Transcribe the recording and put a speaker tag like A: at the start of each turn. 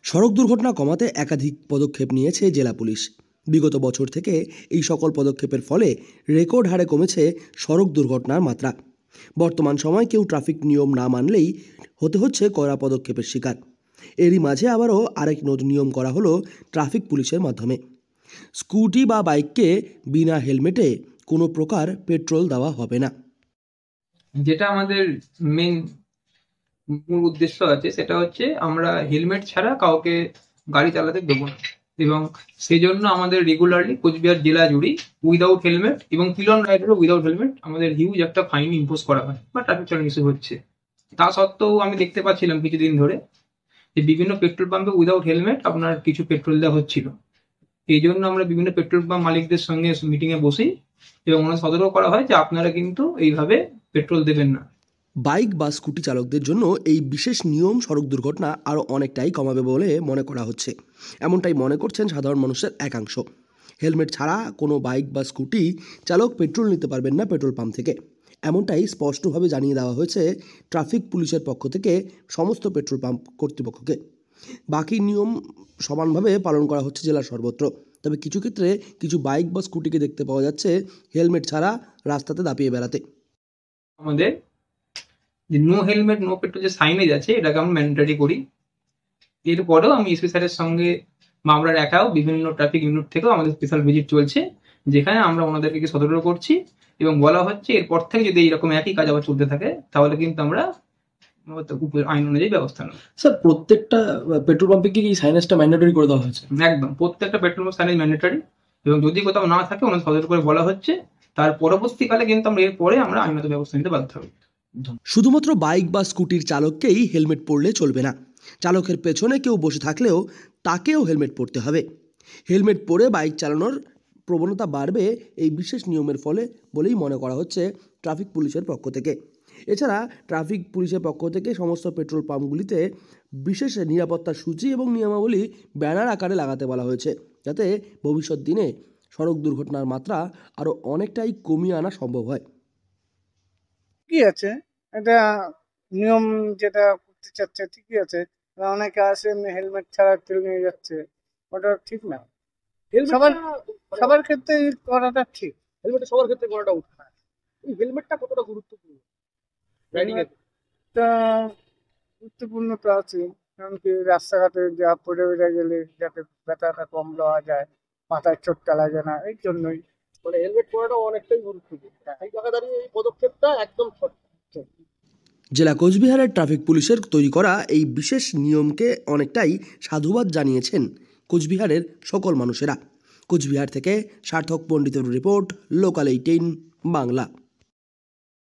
A: সড়ক দুর্ঘটনা কমাতে একাধিক পদক্ষেপ নিয়েছে জেলা পুলিশ। বিগত বছর থেকে এই সকল পদক্ষেপের ফলে রেকর্ড হারে কমেছে সড়ক দুর্ঘটনার মাত্রা। বর্তমান সময় কেউ ট্রাফিক নিয়ম না মানলেই হতে হচ্ছে কড়া পদক্ষেপের শিকার। এরই মাঝে আবারও আরেক নিয়ম করা হলো ট্রাফিক পুলিশের মাধ্যমে। স্কুটি বা বাইককে বিনা হেলমেটে কোনো প্রকার পেট্রোল দেওয়া হবে না।
B: যেটা আমাদের মেন মূল উদ্দেশ্য আছে সেটা হচ্ছে আমরা হেলমেট ছাড়া কাউকে গাড়ি চালাতে দেবো না, এবং সেই জন্য আমাদের রেগুলারলি কোচবিহার জেলা জুড়ে উইদাউট হেলমেট এবং পিলন রাইডারও উইদাউট হেলমেট আমাদের হিউজ একটা ফাইন ইম্পোজ করা হয় বা ট্রাফিক চালান ইস্যু হচ্ছে। তা সত্ত্বেও আমি দেখতে পাচ্ছিলাম কিছুদিন ধরে যে বিভিন্ন পেট্রোল পাম্পে উইদাউট হেলমেট আপনার কিছু পেট্রোল দেওয়া হচ্ছিল। এই জন্য আমরা বিভিন্ন পেট্রোল পাম্প মালিকদের সঙ্গে মিটিংয়ে বসি এবং ওনার সতর্ক করা হয় যে আপনারা কিন্তু এইভাবে পেট্রোল দেবেন না।
A: বাইক বা স্কুটি চালকদের জন্য এই বিশেষ নিয়ম সড়ক দুর্ঘটনা আরও অনেকটাই কমাবে বলে মনে করা হচ্ছে। এমনটাই মনে করছেন সাধারণ মানুষের একাংশ। হেলমেট ছাড়া কোনো বাইক বা স্কুটি চালক পেট্রোল নিতে পারবেন না পেট্রোল পাম্প থেকে, এমনটাই স্পষ্টভাবে জানিয়ে দেওয়া হয়েছে ট্রাফিক পুলিশের পক্ষ থেকে সমস্ত পেট্রোল পাম্প কর্তৃপক্ষকে। বাকি নিয়ম সমানভাবে পালন করা হচ্ছে জেলার সর্বত্র। তবে কিছু ক্ষেত্রে কিছু বাইক বা স্কুটিকে দেখতে পাওয়া যাচ্ছে হেলমেট ছাড়া রাস্তাতে দাপিয়ে বেড়াতে।
B: আমাদের যে নো হেলমেট নো পেট্রোল যে সাইনেজ আছে এটাকে আমরা ম্যান্ডেটরি করি। এরপরেও আমি এসপি স্যারের সঙ্গে মামলার একাও বিভিন্ন ট্রাফিক ইউনিট থেকেও আমাদের স্পেশাল ভিজিট চলছে, যেখানে আমরা ওনাদেরকে সতর্ক করছি এবং বলা হচ্ছে এরপর থেকে যদি এইরকম একই কাজ আবার চলতে থাকে তাহলে কিন্তু আমরা আইন অনুযায়ী ব্যবস্থা নেব।
C: স্যার, প্রত্যেকটা পেট্রোল পাম্পে কি সাইনেজটা ম্যান্ডেটরি করে দেওয়া হয়েছে?
B: একদম প্রত্যেকটা পেট্রোল পাম্প সাইনেজ ম্যান্ডেটরি, এবং যদি কোথাও না থাকে ওনাদের সতর্ক করে বলা হচ্ছে। তার পরবর্তীকালে কিন্তু আমরা এরপরে আমরা আইনত ব্যবস্থা নিতে বাধ্য হব।
A: শুধুমাত্র বাইক বা স্কুটির চালককেই হেলমেট পরলে চলবে না, চালকের পেছনে কেউ বসে থাকলেও তাকেও হেলমেট পরতে হবে। হেলমেট পরে বাইক চালানোর প্রবণতা বাড়বে এই বিশেষ নিয়মের ফলে বলেই মনে করা হচ্ছে ট্রাফিক পুলিশের পক্ষ থেকে। এছাড়া ট্রাফিক পুলিশের পক্ষ থেকে সমস্ত পেট্রোল পাম্পগুলিতে বিশেষ নিরাপত্তা সূচি এবং নিয়মাবলী ব্যানার আকারে লাগাতে বলা হয়েছে, যাতে ভবিষ্যৎ দিনে সড়ক দুর্ঘটনার মাত্রা আরও অনেকটাই কমিয়ে আনা সম্ভব হয়।
D: কি আছে এটা নিয়ম যেটা করতে চাচ্ছে ঠিকই আছে। অনেকে আসে হেলমেট ছাড়া তেল নিয়ে যাচ্ছে, ওটা ঠিক না। সবার সবার ক্ষেত্রে করাটা ঠিক।
C: হেলমেটটা সবার ক্ষেত্রে করাটা উচিত। এই হেলমেটটা কতটা গুরুত্বপূর্ণ রাইডিং এর?
D: তা গুরুত্বপূর্ণ তো আছে, কারণ কি রাস্তাঘাটে যা পড়ে বেড়ে গেলে যাতে ব্যথাটা কম লওয়া যায়, মাথায় চোটটা লাগে না, এই জন্যই।
C: মানে হেলমেট পরাটা অনেকটাই গুরুত্বপূর্ণ। এই জায়গা দাঁড়িয়ে এই পদক্ষেপটা একদম সঠিক।
A: জেলা কোচবিহারের ট্রাফিক পুলিশের তৈরি করা এই বিশেষ নিয়মকে অনেকটাই সাধুবাদ জানিয়েছেন কোচবিহারের সকল মানুষেরা। কোচবিহার থেকে সার্থক পণ্ডিতের রিপোর্ট, লোকাল 18 বাংলা।